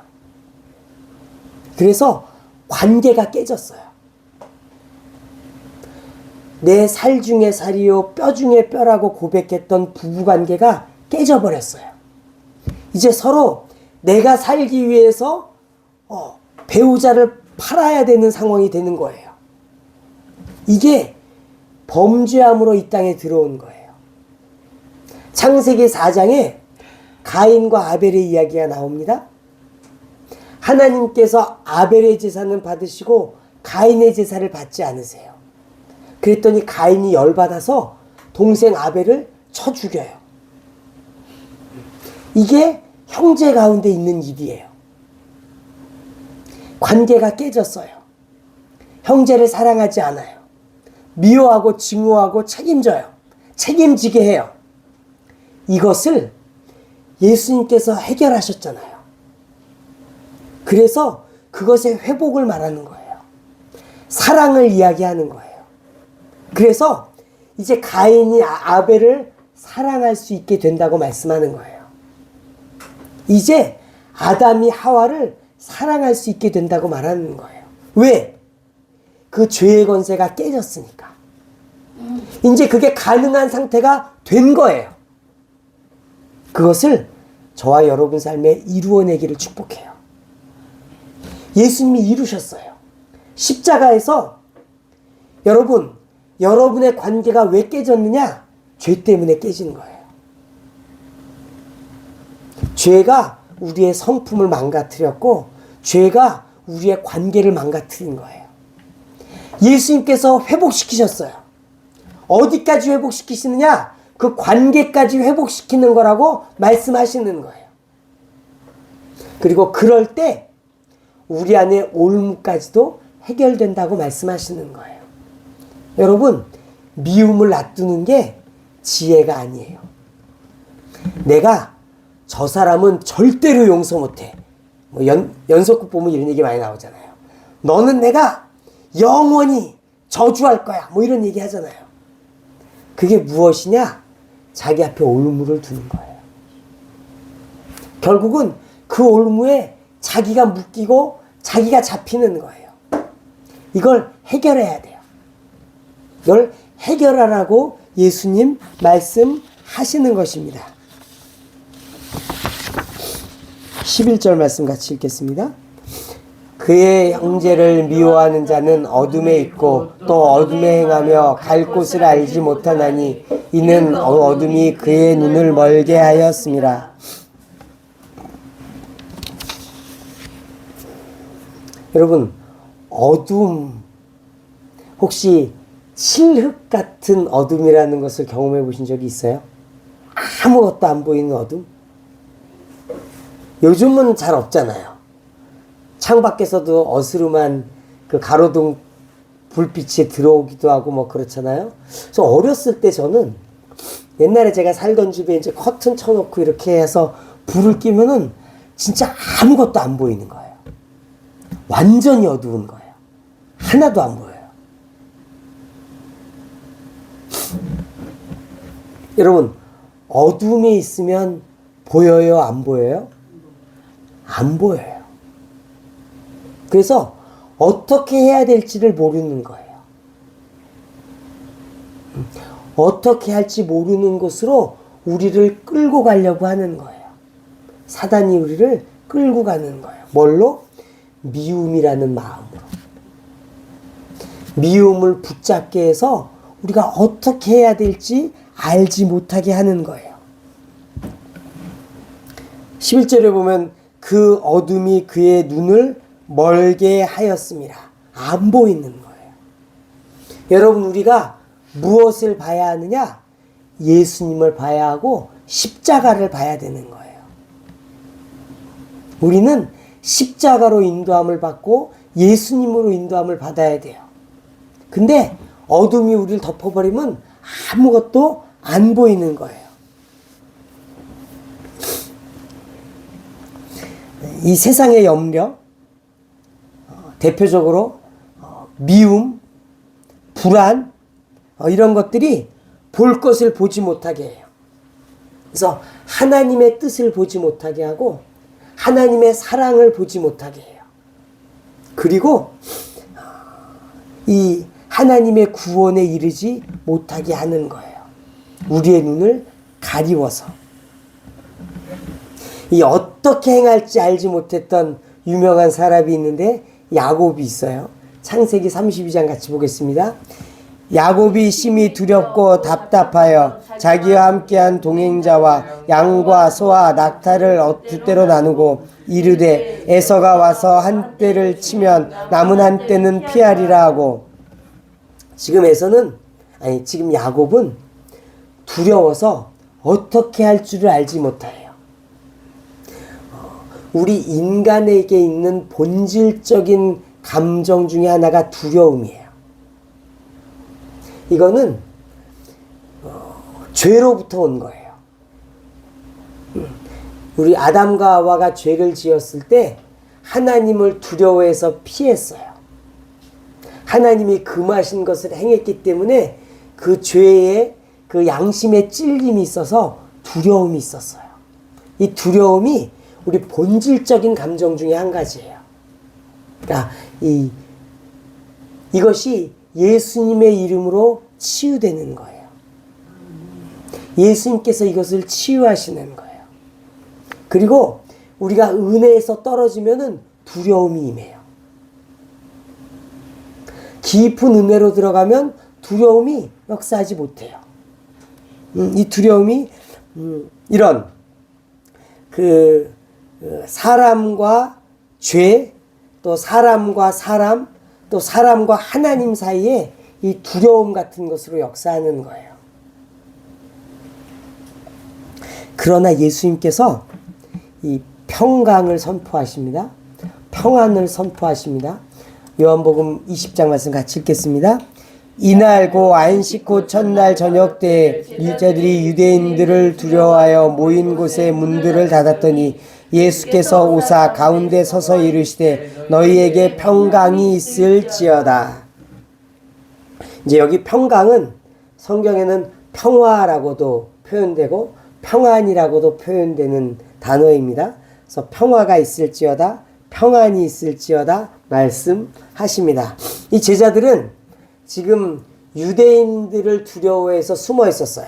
그래서 관계가 깨졌어요. 내 살 중에 살이요 뼈 중에 뼈라고 고백했던 부부관계가 깨져버렸어요. 이제 서로 내가 살기 위해서 배우자를 팔아야 되는 상황이 되는 거예요. 이게 범죄함으로 이 땅에 들어온 거예요. 창세기 4장에 가인과 아벨의 이야기가 나옵니다. 하나님께서 아벨의 제사는 받으시고 가인의 제사를 받지 않으세요. 그랬더니 가인이 열받아서 동생 아벨을 쳐 죽여요. 이게 형제 가운데 있는 일이에요. 관계가 깨졌어요. 형제를 사랑하지 않아요. 미워하고 증오하고 책임져요. 책임지게 해요. 이것을 예수님께서 해결하셨잖아요. 그래서 그것의 회복을 말하는 거예요. 사랑을 이야기하는 거예요. 그래서 이제 가인이 아벨을 사랑할 수 있게 된다고 말씀하는 거예요. 이제 아담이 하와를 사랑할 수 있게 된다고 말하는 거예요. 왜? 그 죄의 권세가 깨졌으니까. 이제 그게 가능한 상태가 된 거예요. 그것을 저와 여러분 삶에 이루어내기를 축복해요. 예수님이 이루셨어요. 십자가에서 여러분의 관계가 왜 깨졌느냐? 죄 때문에 깨진 거예요. 죄가 우리의 성품을 망가뜨렸고 죄가 우리의 관계를 망가뜨린 거예요. 예수님께서 회복시키셨어요. 어디까지 회복시키시느냐? 그 관계까지 회복시키는 거라고 말씀하시는 거예요. 그리고 그럴 때 우리 안에 올무까지도 해결된다고 말씀하시는 거예요. 여러분, 미움을 놔두는 게 지혜가 아니에요. 내가 저 사람은 절대로 용서 못해. 뭐 연속극 보면 이런 얘기 많이 나오잖아요. 너는 내가 영원히 저주할 거야. 뭐 이런 얘기 하잖아요. 그게 무엇이냐? 자기 앞에 올무를 두는 거예요. 결국은 그 올무에 자기가 묶이고 자기가 잡히는 거예요. 이걸 해결해야 돼요. 이걸 해결하라고 예수님 말씀하시는 것입니다. 11절 말씀 같이 읽겠습니다. 그의 형제를 미워하는 자는 어둠에 있고 또 어둠에 행하며 갈 곳을 알지 못하나니 이는 어둠이 그의 눈을 멀게 하였음이라. 여러분, 어둠, 혹시 칠흑 같은 어둠이라는 것을 경험해 보신 적이 있어요? 아무것도 안 보이는 어둠? 요즘은 잘 없잖아요. 창밖에서도 어스름한 그 가로등 불빛이 들어오기도 하고 뭐 그렇잖아요. 그래서 어렸을 때 저는 옛날에 제가 살던 집에 이제 커튼 쳐놓고 이렇게 해서 불을 끼면은 진짜 아무것도 안 보이는 거예요. 완전히 어두운 거예요. 하나도 안 보여요. 여러분, 어둠에 있으면 보여요? 안 보여요? 안 보여요. 그래서 어떻게 해야 될지를 모르는 거예요. 어떻게 할지 모르는 곳으로 우리를 끌고 가려고 하는 거예요. 사단이 우리를 끌고 가는 거예요. 뭘로? 미움이라는 마음으로. 미움을 붙잡게 해서 우리가 어떻게 해야 될지 알지 못하게 하는 거예요. 11절에 보면 그 어둠이 그의 눈을 멀게 하였습니다. 안 보이는 거예요. 여러분, 우리가 무엇을 봐야 하느냐? 예수님을 봐야 하고 십자가를 봐야 되는 거예요. 우리는 십자가로 인도함을 받고 예수님으로 인도함을 받아야 돼요. 근데 어둠이 우리를 덮어버리면 아무것도 안 보이는 거예요. 이 세상의 염려, 대표적으로 미움, 불안, 이런 것들이 볼 것을 보지 못하게 해요. 그래서 하나님의 뜻을 보지 못하게 하고 하나님의 사랑을 보지 못하게 해요. 그리고 이 하나님의 구원에 이르지 못하게 하는 거예요. 우리의 눈을 가리워서. 이 어떻게 행할지 알지 못했던 유명한 사람이 있는데 야곱이 있어요. 창세기 32장 같이 보겠습니다. 야곱이 심히 두렵고 답답하여 자기와 함께한 동행자와 양과 소와 낙타를 두 떼로 나누고 이르되 에서가 와서 한 떼를 치면 남은 한 떼는 피하리라 하고. 지금 야곱은 두려워서 어떻게 할 줄을 알지 못해요. 우리 인간에게 있는 본질적인 감정 중에 하나가 두려움이에요. 이거는 죄로부터 온 거예요. 우리 아담과 하와가 죄를 지었을 때 하나님을 두려워해서 피했어요. 하나님이 금하신 것을 행했기 때문에 그 죄에 그 양심의 찔림이 있어서 두려움이 있었어요. 이 두려움이 우리 본질적인 감정 중에 한 가지예요. 그러니까 이것이 예수님의 이름으로 치유되는 거예요. 예수님께서 이것을 치유하시는 거예요. 그리고 우리가 은혜에서 떨어지면은 두려움이 임해요. 깊은 은혜로 들어가면 두려움이 역사하지 못해요. 이 두려움이 이런 사람과 죄, 또 사람과 사람, 또 사람과 하나님 사이에 이 두려움 같은 것으로 역사하는 거예요. 그러나 예수님께서 이 평강을 선포하십니다. 평안을 선포하십니다. 요한복음 20장 말씀 같이 읽겠습니다. 이날 고 안식 후 첫날 저녁 때에 유대자들이 유대인들을 두려워하여 모인 곳에 문들을 닫았더니 예수께서 오사 가운데 서서 이르시되 너희에게 평강이 있을지어다. 이제 여기 평강은 성경에는 평화라고도 표현되고 평안이라고도 표현되는 단어입니다. 그래서 평화가 있을지어다, 평안이 있을지어다 말씀하십니다. 이 제자들은 지금 유대인들을 두려워해서 숨어 있었어요.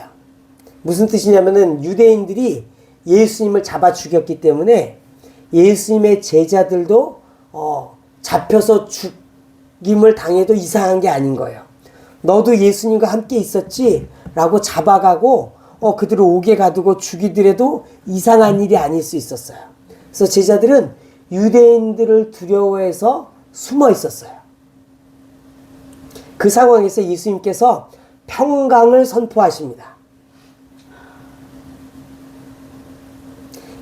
무슨 뜻이냐면은 유대인들이 예수님을 잡아 죽였기 때문에 예수님의 제자들도 잡혀서 죽임을 당해도 이상한 게 아닌 거예요. 너도 예수님과 함께 있었지? 라고 잡아가고 그들을 옥에 가두고 죽이더라도 이상한 일이 아닐 수 있었어요. 그래서 제자들은 유대인들을 두려워해서 숨어 있었어요. 그 상황에서 예수님께서 평강을 선포하십니다.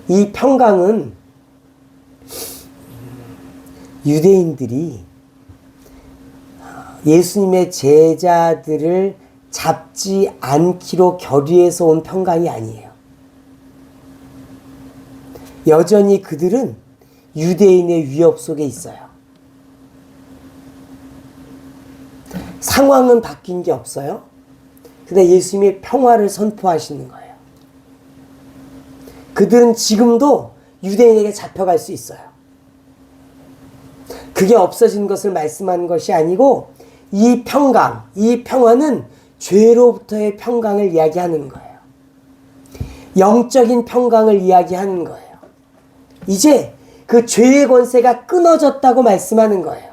이 평강은 유대인들이 예수님의 제자들을 잡지 않기로 결의해서 온 평강이 아니에요. 여전히 그들은 유대인의 위협 속에 있어요. 상황은 바뀐 게 없어요. 근데 예수님이 평화를 선포하시는 거예요. 그들은 지금도 유대인에게 잡혀갈 수 있어요. 그게 없어진 것을 말씀하는 것이 아니고 이 평강, 이 평화는 죄로부터의 평강을 이야기하는 거예요. 영적인 평강을 이야기하는 거예요. 이제 그 죄의 권세가 끊어졌다고 말씀하는 거예요.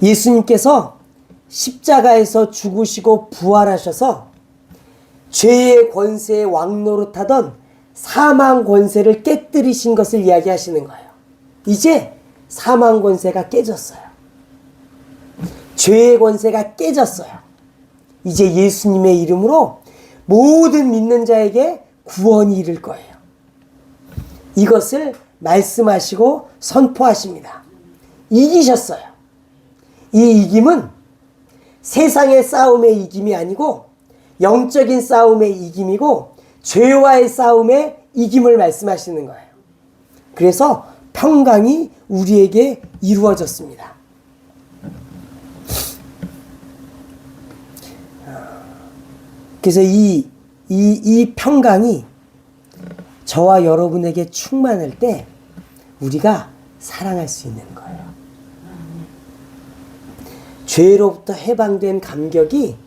예수님께서 십자가에서 죽으시고 부활하셔서 죄의 권세의 왕노릇하던 사망 권세를 깨뜨리신 것을 이야기하시는 거예요. 이제 사망 권세가 깨졌어요. 죄의 권세가 깨졌어요. 이제 예수님의 이름으로 모든 믿는 자에게 구원이 이를 거예요. 이것을 말씀하시고 선포하십니다. 이기셨어요. 이 이김은 세상의 싸움의 이김이 아니고 영적인 싸움의 이김이고 죄와의 싸움의 이김을 말씀하시는 거예요. 그래서 평강이 우리에게 이루어졌습니다. 그래서 이 평강이 저와 여러분에게 충만할 때 우리가 사랑할 수 있는 거예요. 죄로부터 해방된 감격이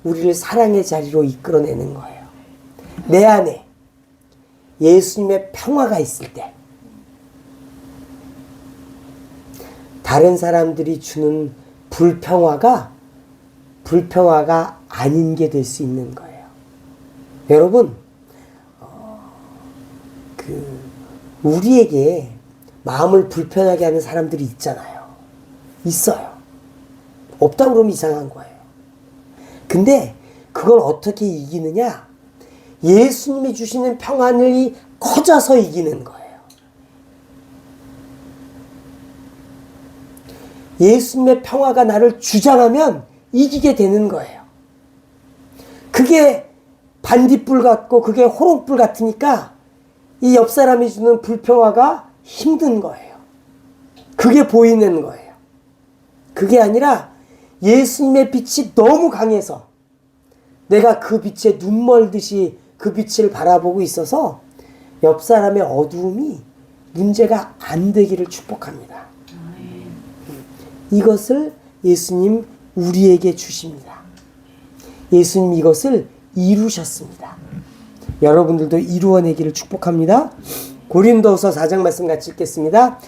우리를 사랑의 자리로 이끌어내는 거예요. 내 안에 예수님의 평화가 있을 때 다른 사람들이 주는 불평화가 아닌 게 될 수 있는 거예요. 여러분, 우리에게 마음을 불편하게 하는 사람들이 있잖아요. 있어요. 없다고 그러면 이상한 거예요. 근데 그걸 어떻게 이기느냐? 예수님이 주시는 평안이 커져서 이기는 거예요. 예수님의 평화가 나를 주장하면 이기게 되는 거예요. 그게 반딧불 같고 그게 호롱불 같으니까 이 옆 사람이 주는 불평화가 힘든 거예요. 그게 보이는 거예요. 그게 아니라 예수님의 빛이 너무 강해서 내가 그 빛에 눈멀듯이 그 빛을 바라보고 있어서 옆 사람의 어두움이 문제가 안 되기를 축복합니다. 이것을 예수님 우리에게 주십니다. 예수님 이것을 이루셨습니다. 여러분들도 이루어내기를 축복합니다. 고린도서 4장 말씀 같이 읽겠습니다.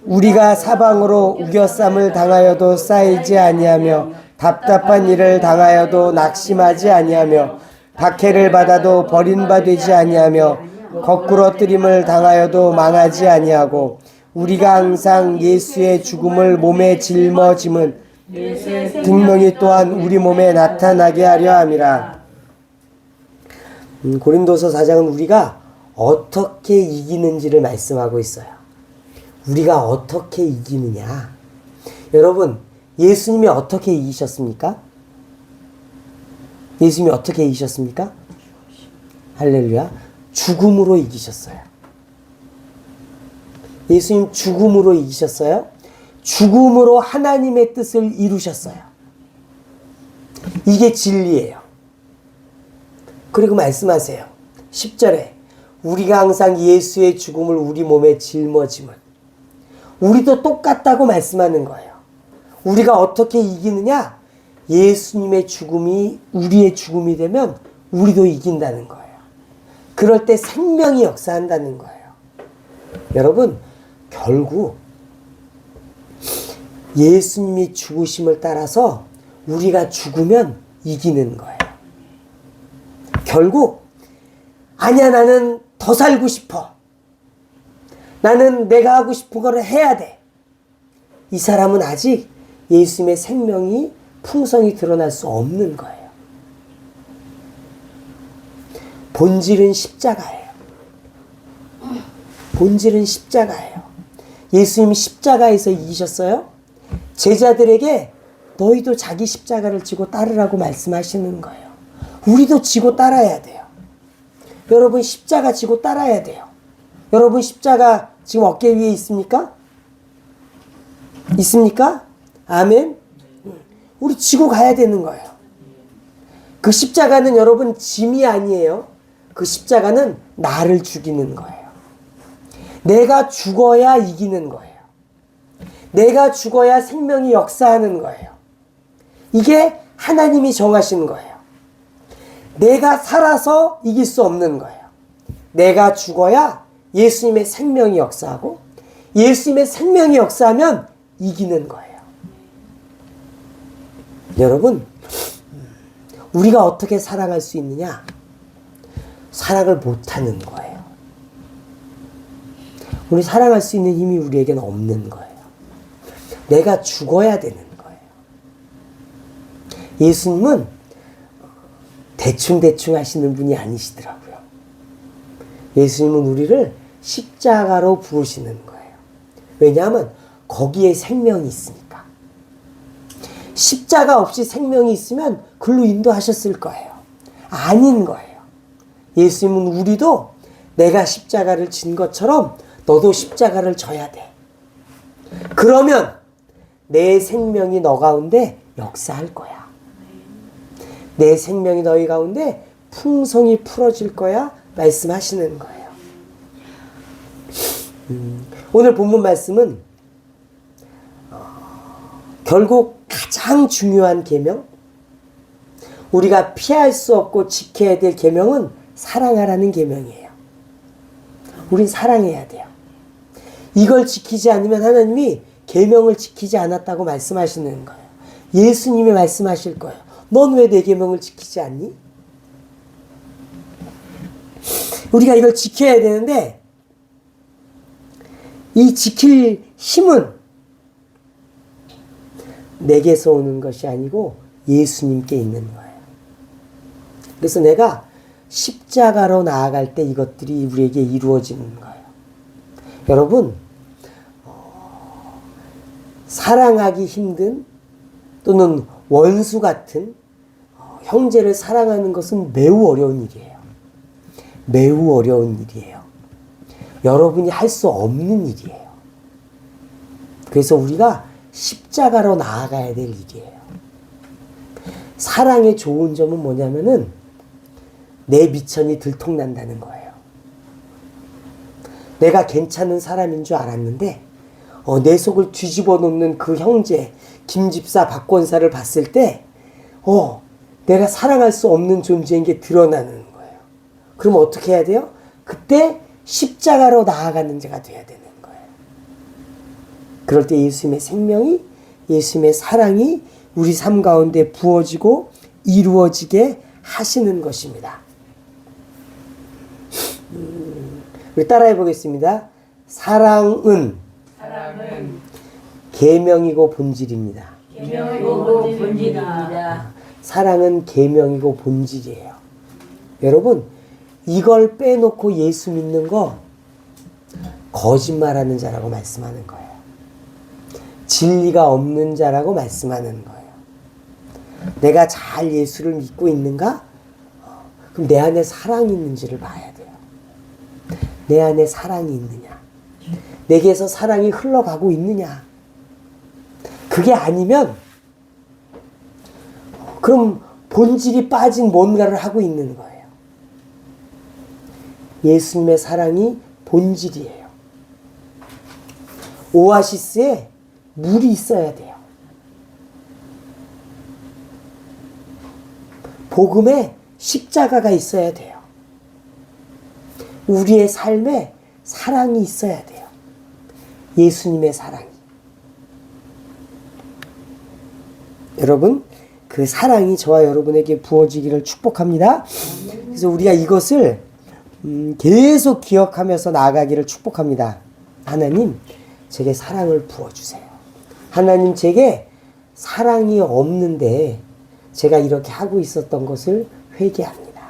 우리가 사방으로 우겨쌈을 당하여도 쌓이지 아니하며 답답한 일을 당하여도 낙심하지 아니하며 박해를 받아도 버림바 되지 아니하며 거꾸러뜨림을 당하여도 망하지 아니하고 우리가 항상 예수의 죽음을 몸에 짊어짐은 예수의 생명이 또한 우리 몸에 나타나게 하려 함이라. 고린도서 4장은 우리가 어떻게 이기는지를 말씀하고 있어요. 우리가 어떻게 이기느냐. 여러분, 예수님이 어떻게 이기셨습니까? 예수님이 어떻게 이기셨습니까? 할렐루야. 죽음으로 이기셨어요. 예수님 죽음으로 이기셨어요. 죽음으로 하나님의 뜻을 이루셨어요. 이게 진리예요. 그리고 말씀하세요. 10절에 우리가 항상 예수의 죽음을 우리 몸에 짊어짐은, 우리도 똑같다고 말씀하는 거예요. 우리가 어떻게 이기느냐? 예수님의 죽음이 우리의 죽음이 되면 우리도 이긴다는 거예요. 그럴 때 생명이 역사한다는 거예요. 여러분, 결국 예수님이 죽으심을 따라서 우리가 죽으면 이기는 거예요. 결국 아니야, 나는 더 살고 싶어. 나는 내가 하고 싶은 거를 해야 돼. 이 사람은 아직 예수님의 생명이 풍성히 드러날 수 없는 거예요. 본질은 십자가예요. 본질은 십자가예요. 예수님이 십자가에서 이기셨어요. 제자들에게 너희도 자기 십자가를 지고 따르라고 말씀하시는 거예요. 우리도 지고 따라야 돼요. 여러분, 십자가 지고 따라야 돼요. 여러분, 십자가 지금 어깨 위에 있습니까? 있습니까? 아멘. 우리 지고 가야 되는 거예요. 그 십자가는 여러분 짐이 아니에요. 그 십자가는 나를 죽이는 거예요. 내가 죽어야 이기는 거예요. 내가 죽어야 생명이 역사하는 거예요. 이게 하나님이 정하신 거예요. 내가 살아서 이길 수 없는 거예요. 내가 죽어야 예수님의 생명이 역사하고, 예수님의 생명이 역사하면 이기는 거예요. 여러분, 우리가 어떻게 사랑할 수 있느냐? 사랑을 못하는 거예요. 우리 사랑할 수 있는 힘이 우리에게는 없는 거예요. 내가 죽어야 되는 거예요. 예수님은 대충 하시는 분이 아니시더라고요. 예수님은 우리를 십자가로 부르시는 거예요. 왜냐하면 거기에 생명이 있으니까. 십자가 없이 생명이 있으면 글로 인도하셨을 거예요. 아닌 거예요. 예수님은 우리도 내가 십자가를 진 것처럼 너도 십자가를 져야 돼. 그러면 내 생명이 너 가운데 역사할 거야. 내 생명이 너희 가운데 풍성히 풀어질 거야 말씀하시는 거예요. 오늘 본문 말씀은 결국 가장 중요한 계명, 우리가 피할 수 없고 지켜야 될 계명은 사랑하라는 계명이에요. 우린 사랑해야 돼요. 이걸 지키지 않으면 하나님이 계명을 지키지 않았다고 말씀하시는 거예요. 예수님이 말씀하실 거예요. 넌 왜 내 계명을 지키지 않니? 우리가 이걸 지켜야 되는데 이 지킬 힘은 내게서 오는 것이 아니고 예수님께 있는 거예요. 그래서 내가 십자가로 나아갈 때 이것들이 우리에게 이루어지는 거예요. 여러분, 사랑하기 힘든 또는 원수 같은 형제를 사랑하는 것은 매우 어려운 일이에요. 매우 어려운 일이에요. 여러분이 할 수 없는 일이에요. 그래서 우리가 십자가로 나아가야 될 일이에요. 사랑의 좋은 점은 뭐냐면은 내 미천이 들통난다는 거예요. 내가 괜찮은 사람인 줄 알았는데 내 속을 뒤집어 놓는 그 형제 김집사 박권사를 봤을 때 내가 사랑할 수 없는 존재인 게 드러나는 거예요. 그럼 어떻게 해야 돼요? 그때 십자가로 나아가는 자가 돼야 되는 거예요. 그럴 때 예수님의 생명이, 예수님의 사랑이 우리 삶 가운데 부어지고 이루어지게 하시는 것입니다. 우리 따라해 보겠습니다. 사랑은 사랑은 계명이고 본질입니다. 계명이고 본질입니다. 사랑은 계명이고 본질이에요. 여러분, 이걸 빼놓고 예수 믿는 거 거짓말하는 자라고 말씀하는 거예요. 진리가 없는 자라고 말씀하는 거예요. 내가 잘 예수를 믿고 있는가? 그럼 내 안에 사랑이 있는지를 봐야 돼요. 내 안에 사랑이 있느냐? 내게서 사랑이 흘러가고 있느냐? 그게 아니면 그럼 본질이 빠진 뭔가를 하고 있는 거예요. 예수님의 사랑이 본질이에요. 오아시스에 물이 있어야 돼요. 복음에 십자가가 있어야 돼요. 우리의 삶에 사랑이 있어야 돼요. 예수님의 사랑이. 여러분, 그 사랑이 저와 여러분에게 부어지기를 축복합니다. 그래서 우리가 이것을 계속 기억하면서 나아가기를 축복합니다. 하나님, 제게 사랑을 부어주세요. 하나님, 제게 사랑이 없는데 제가 이렇게 하고 있었던 것을 회개합니다.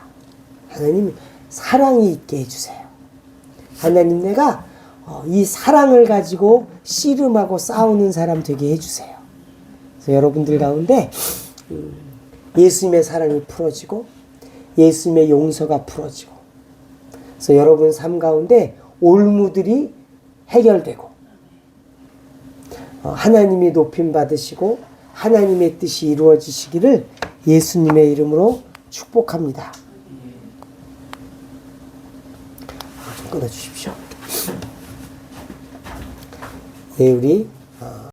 하나님, 사랑이 있게 해주세요. 하나님, 내가 이 사랑을 가지고 씨름하고 싸우는 사람 되게 해주세요. 그래서 여러분들 가운데 예수님의 사랑이 풀어지고 예수님의 용서가 풀어지고, 그래서 여러분 삶 가운데 올무들이 해결되고 하나님이 높임 받으시고 하나님의 뜻이 이루어지시기를 예수님의 이름으로 축복합니다. 좀 끊어주십시오. 네, 우리